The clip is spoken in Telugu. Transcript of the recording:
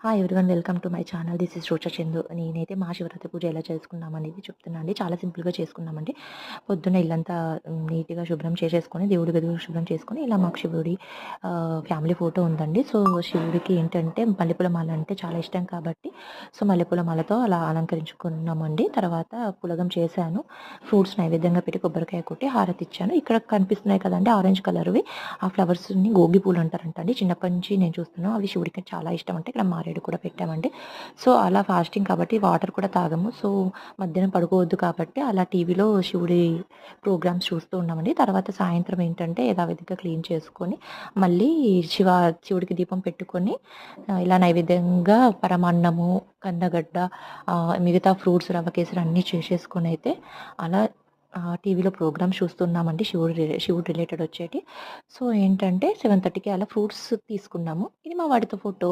Hi everyone, welcome to my channel. This is Rucha Chandu. నేనైతే మహాశివరాత్రి పూజ ఎలా చేసుకున్నామనేది చెప్తున్నా అండి. చాలా సింపుల్‌గా చేసుకున్నామండి. పొద్దున్న ఇల్లంతా నీట్‌గా శుభ్రం చేసేసుకొని, దేవుడి గది శుభ్రం చేసుకొని, ఇలా మాకు శివుడి ఫ్యామిలీ ఫోటో ఉందండి. సో, శివుడికి ఏంటంటే మల్లెపూల మాల అంటే చాలా ఇష్టం కాబట్టి, సో, మల్లెపూల మాలతో అలా అలంకరించుకున్నామండి. తర్వాత పులగం చేశాను. ఫ్రూట్స్ నైవేద్యంగా పెట్టి కొబ్బరికాయ కొట్టి హారతిచ్చాను. ఇక్కడ కనిపిస్తున్నాయి కదండీ ఆరెంజ్ కలర్‌వి, ఆ ఫ్లవర్స్‌ని గోగి పూలు అంటారంట అండి. చిన్నప్పటి నుంచి నేను చూస్తున్నాను. అవి శివుడికి చాలా ఇష్టం అంటే ఇక్కడ మారేడు కూడా పెట్టామండి. సో, అలా ఫాస్టింగ్ కాబట్టి వాటర్ కూడా తాగము. సో, మధ్యాహ్నం పడుకోవద్దు కాబట్టి అలా టీవీలో శివుడి ప్రోగ్రామ్స్ చూస్తూ ఉన్నామండి. తర్వాత సాయంత్రం ఏంటంటే యథావిధిగా క్లీన్ చేసుకొని మళ్ళీ శివుడికి దీపం పెట్టుకొని ఇలా నైవేద్యంగా పరమాన్నము, కందగడ్డ, మిగతా ఫ్రూట్స్, రవ్వ కేసరి అన్నీ చేసేసుకొనైతే అలా టీవీలో ప్రోగ్రామ్స్ చూస్తున్నామండి. శివుడు రిలేటెడ్ వచ్చేటియి. సో, ఏంటంటే 7:30కి అలా ఫ్రూట్స్ తీసుకున్నాము. ఇది మా వాడితో ఫోటో.